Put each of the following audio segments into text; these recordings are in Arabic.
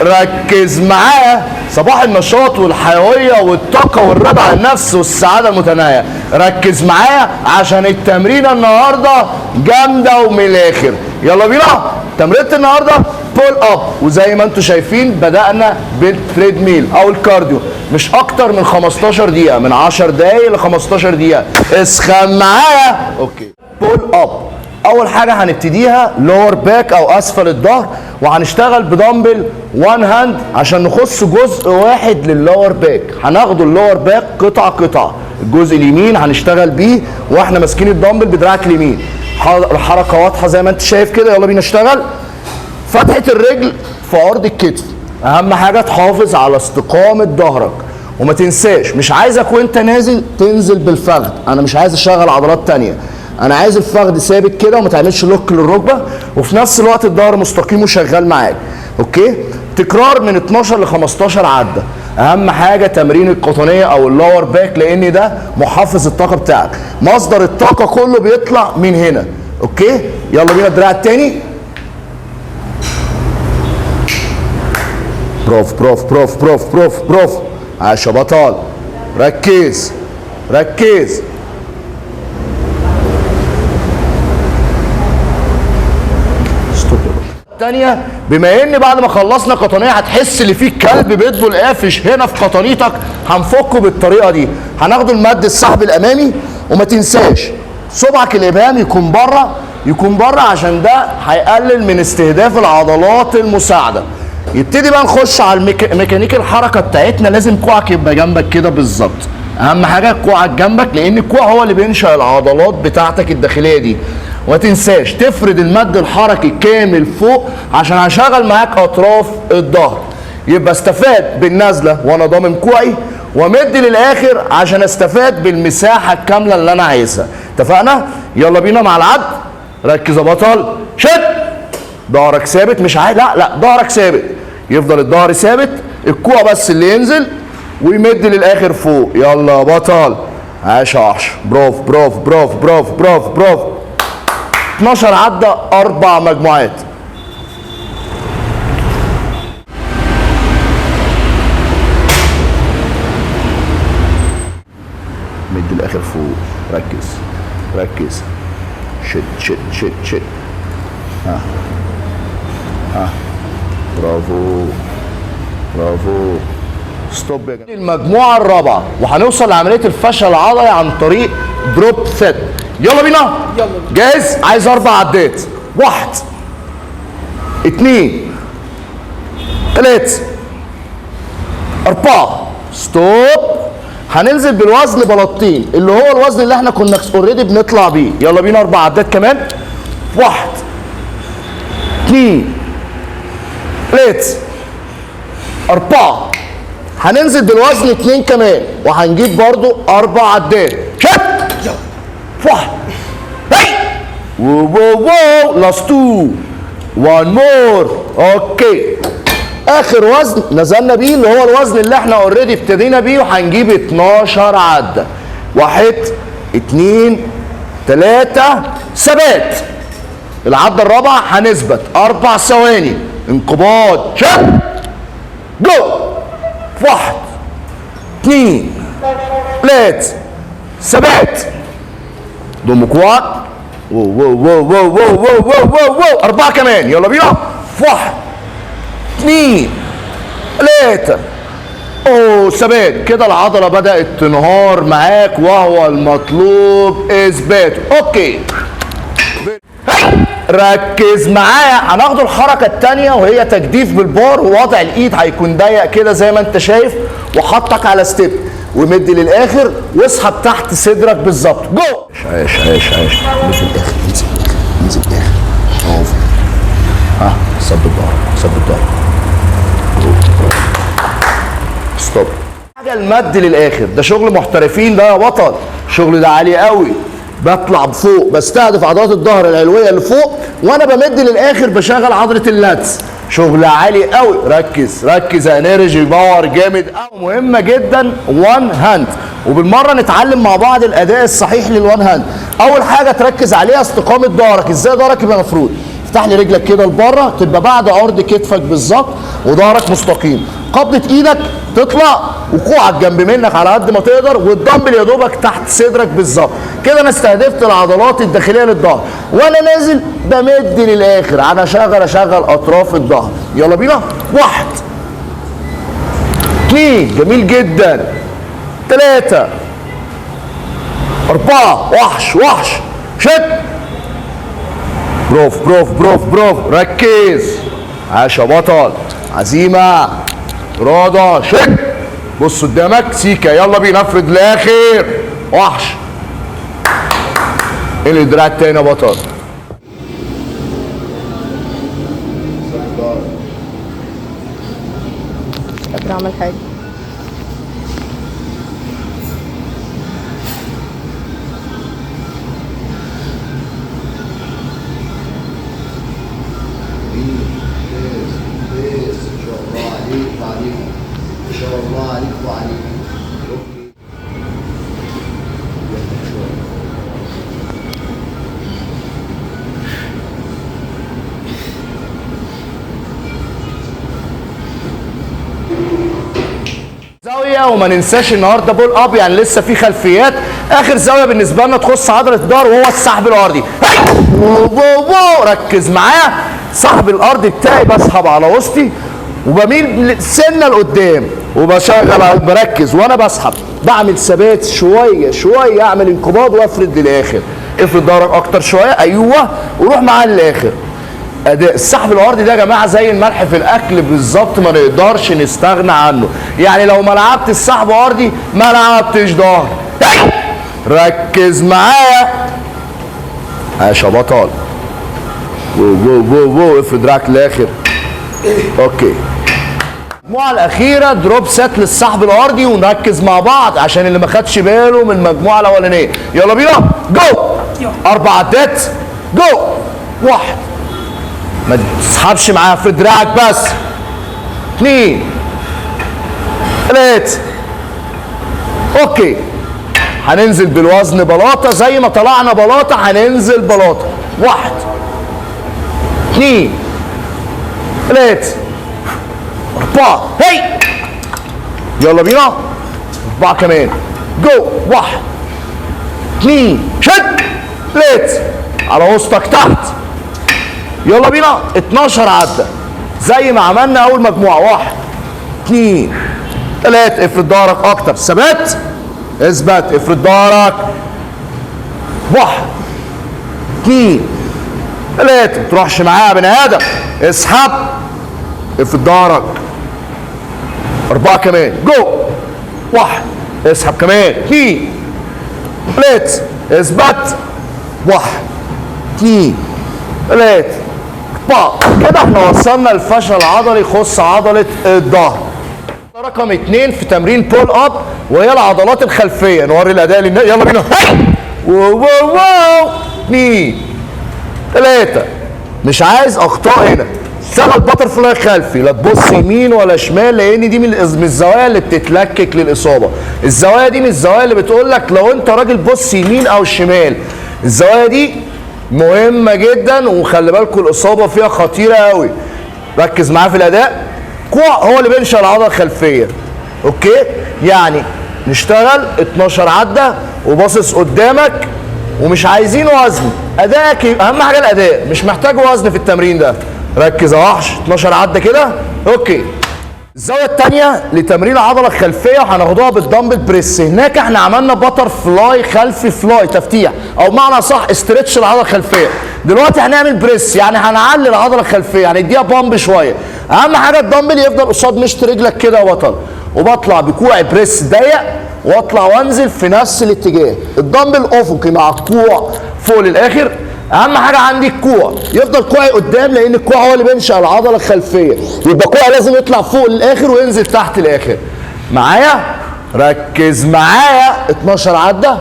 ركز معايا. صباح النشاط والحيويه والطاقه والرضا عن النفس والسعاده المتناهيه. ركز معايا عشان التمرينه النهارده جامده ومن الاخر. يلا بينا. تمرينه النهارده بول اب، وزي ما انتم شايفين بدانا بالتريد ميل او الكارديو، مش اكتر من 15 دقيقه، من 10 دقايق ل 15 دقيقه. اسخن معايا. اوكي. بول اب، اول حاجه هنبتديها لور باك او اسفل الظهر، وهنشتغل بدمبل وان هاند عشان نخص جزء واحد لللور باك. هناخده اللور باك قطعه قطعه. الجزء اليمين هنشتغل بيه واحنا ماسكين الدمبل بدراعك اليمين. الحركه واضحه زي ما انت شايف كده. يلا بينا نشتغل. فتحه الرجل في عرض الكتف. اهم حاجه تحافظ على استقامه ظهرك، وما تنساش مش عايزك وانت نازل تنزل بالفخذ. انا مش عايز اشغل عضلات تانيه، انا عايز الفخذ ثابت كده وما تعملش لوك للركبه، وفي نفس الوقت الظهر مستقيم وشغال معاك. اوكي. تكرار من 12 ل 15 عده. اهم حاجه تمرين القطنيه او اللور باك، لان ده محفز الطاقه بتاعك. مصدر الطاقه كله بيطلع من هنا. اوكي. يلا بينا الدراع التاني. برافو برافو برافو برافو برافو برافو. عاش يا بطل. ركز ركز. الثانية، بما ان بعد ما خلصنا قطنية هتحس ان في كلب بيدبل قافش هنا في قطنيتك، هنفكه بالطريقة دي. هناخده المد السحب الامامي، وما تنساش صبعك الابهام يكون بره، يكون بره، عشان ده هيقلل من استهداف العضلات المساعدة. يبتدي بقى نخش على ميكانيك الحركة بتاعتنا. لازم كوعك يبقى جنبك كده بالظبط. اهم حاجة كوعك جنبك، لان الكوع هو اللي بينشأ العضلات بتاعتك الداخلية دي. وما تنساش تفرد المد الحركي كامل فوق عشان هشغل معاك اطراف الظهر. يبقى استفاد بالنزله وانا ضامن كوعي، وامد للاخر عشان استفاد بالمساحه الكامله اللي انا عايزها. اتفقنا؟ يلا بينا مع العد. ركز يا بطل. شد. ظهرك ثابت، مش عايز لا ظهرك ثابت. يفضل الظهر ثابت، الكوع بس اللي ينزل ويمد للاخر فوق. يلا يا بطل. عاش يا وحش. برافو برافو برافو برافو برافو برافو. 12 عدة 4 مجموعات. مد الاخر فوق. ركز ركز. شد شد شد شد. ها برافو برافو. ستوب يا جماعه. المجموعة الرابعة، وهنوصل لعملية الفشل العضلي عن طريق دروب ثيت. يلا بينا. يلا. جاهز؟ عايز 4 عدات. 1 2 3 4. ستوب. هننزل بالوزن بلاطين، اللي هو الوزن اللي احنا كنا اوريدي بنطلع بيه. يلا بينا 4 عدات كمان. 1 2 3 4. هننزل بالوزن 2 كمان، وهنجيب برضو 4 عدات. شد. 1 واو. لاست 2. 1 مور. اوكي. اخر وزن نزلنا بيه اللي هو الوزن اللي احنا اوريدي ابتدينا بيه، وهنجيب 12 عده. 1 2 3. ثبات. العده الرابعه هنثبت 4 ثواني انقباض. شد. جو. 1 2 3. ثبات. ضم كوعك. واو. 4 كمان. يلا بينا. 1 2 3. اوه ثبات. كده العضله بدات تنهار معاك، وهو المطلوب اثباته. اوكي. ركز معايا. هناخد الحركه الثانيه وهي تجديف بالبار، ووضع الايد هيكون ضيق كده زي ما انت شايف، وحطك على ستيب، ومد للاخر واسحب تحت صدرك بالظبط. جو. عايش عايش عايش. انزل الاخر. انزل الاخر. برافو. صب الظهر. صب الظهر. ستوب. حاجه المد للاخر ده شغل محترفين ده يا بطل. الشغل ده عالي قوي. بطلع بفوق، بستهدف عضلات الظهر العلويه اللي فوق، وانا بمد للاخر بشغل عضله اللاتس. شغل عالي قوي. ركز ركز. انرجي باور جامد قوي. مهمه جدا. 1 هاند. وبالمره نتعلم مع بعض الاداء الصحيح للوان هاند. اول حاجه تركز عليها استقامه ظهرك. ازاي ظهرك يبقى مفرود؟ افتح لي رجلك كده لبره، تبقى بعد عرض كتفك بالظبط وظهرك مستقيم. قبضه ايدك تطلع وكوعك جنب منك على قد ما تقدر، والدمبل يا دوبك تحت صدرك بالظبط كده. انا استهدفت العضلات الداخليه للظهر، وانا نازل بمد للاخر انا اشغل اطراف الظهر. يلا بينا. 1 2 جميل جدا، 3 4 وحش شد. برافو ركز. عاش يا بطل، عزيمه، اراده، شد. بص قدامك سيكا، يلا بينا افرد الاخر. وحش. الدراع التاني يا بطل. قادر اعمل حاجه. ما شاء الله عليك وعليك. زاويه، وما ننساش النهارده بول اب، يعني لسه في خلفيات. اخر زاويه بالنسبه لنا تخص عضله الظهر وهو السحب الارضي. ركز معايا. سحب الارضي بتاعي بسحب على وسطي وبميل سنه لقدام وبشغل بركز وانا بسحب، بعمل ثبات شويه اعمل انقباض وافرد للاخر. افرد ظهرك اكتر شويه، ايوه، وروح معاه للاخر. اداء السحب الارضي ده يا جماعه زي الملح في الاكل بالظبط، ما نقدرش نستغنى عنه. يعني لو ما لعبتش السحب ارضي ما لعبتش ظهر. ركز معايا. عاش يا بطل. جو افرد دراعك للاخر. اوكي. المجموعه الاخيره دروب سات للسحب الارضي، ونركز مع بعض عشان اللي ما خدش باله من المجموعه الاولانيه. يلا بينا. جو. 4 عدات. جو. 1. ما تسحبش معاها في دراعك بس. 2 3. اوكي. هننزل بالوزن بلاطه زي ما طلعنا بلاطه، هننزل بلاطه. 1 2 3 4. هي يلا بينا. 4 كمان. جو. 1 2 شد. 3 على وسطك تحت. يلا بينا. 12 عدة زي ما عملنا اول مجموعة. 1 2 3. افرد ظهرك اكتر، ثبات، اثبت، افرد ظهرك. 1 2 3. ما تروحش معايا يا بني ادم، اسحب، افرد ظهرك. 4 كمان. جو. 1 اسحب كمان. 2 3 اثبت. 1 2 3 4. كده احنا وصلنا للفشل العضلي يخص عضله الظهر. رقم 2 في تمرين بول اب وهي العضلات الخلفيه. نوري الاداء للناس. يلا بينا. واو 2 3. مش عايز اخطاء هنا. اشتغل باتر فلاي خلفي، لا تبص يمين ولا شمال، لان دي من الزوايا اللي بتتلكك للاصابه. الزوايا دي من الزوايا اللي بتقول لك لو انت راجل بص يمين او شمال. الزوايا دي مهمه جدا، وخلي بالكم الاصابه فيها خطيره قوي. ركز معاه في الاداء. كوع هو اللي بينشأ العضله الخلفيه. اوكي، يعني نشتغل 12 عده وباصص قدامك ومش عايزين وزن. ادائك اهم حاجه الاداء، مش محتاج وزن في التمرين ده. ركز يا وحش. 12 عده كده. اوكي. الزاويه الثانيه لتمرين العضله الخلفيه وهناخدوها بالدمبل بريس. هناك احنا عملنا باتر فلاي خلفي فلاي، تفتيح، او بمعنى صح استرتش العضله الخلفيه. دلوقتي هنعمل بريس، يعني هنعلي العضله الخلفيه، هنديها بامب شويه. اهم حاجه الدمبل يفضل قصاد مشط رجلك كده يا بطل، وبطلع بكوع بريس ضيق واطلع وانزل في نفس الاتجاه. الدمبل افقي مع الكوع فوق للاخر. اهم حاجه عندي الكوع يفضل كوعي قدام، لان الكوع هو اللي بينشأ العضله الخلفيه. يبقى كوعي لازم يطلع فوق للاخر وينزل تحت الاخر. معايا؟ ركز معايا. 12 عده،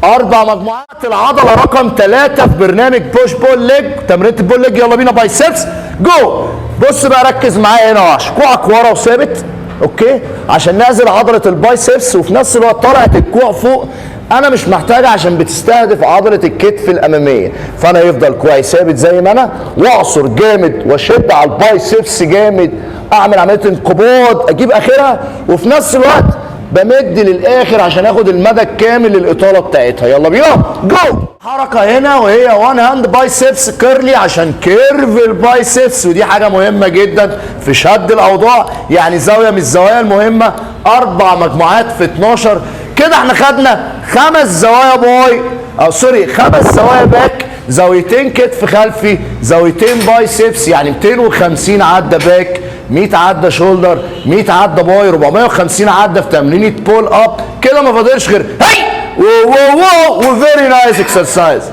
4 مجموعات. العضله رقم 3 في برنامج بوش بول ليج، تمرينة البول ليج. يلا بينا بايسبس. جو. بص بقى، ركز معايا هنا وحش. كوعك ورا وثابت، اوكي، عشان نازل عضله البايسبس وفي نفس الوقت طلعت الكوع فوق انا مش محتاجها عشان بتستهدف عضله الكتف الاماميه، فانا يفضل كويس ثابت زي ما انا، واعصر جامد واشد على البايسبس جامد، اعمل عمليه انقباض اجيب اخرها، وفي نفس الوقت بمد للاخر عشان اخد المدى الكامل للاطاله بتاعتها. يلا بينا جو. حركه هنا وهي وان هاند بايسبس كيرلي عشان كيرف البايسبس، ودي حاجه مهمه جدا في شد الاوضاع، يعني زاويه من الزوايا المهمه، 4 مجموعات في 12. كده احنا خدنا 5 زوايا باي، او سوري 5 زوايا باك، زاويتين كتف خلفي، زاويتين بايسبس، يعني 250 عده باك، 100 عده شولدر، 100 عده باي، 450 عده في تمرينه بول اب. كده ما فاضلش غير هي وفيري نايس اكسرسايز.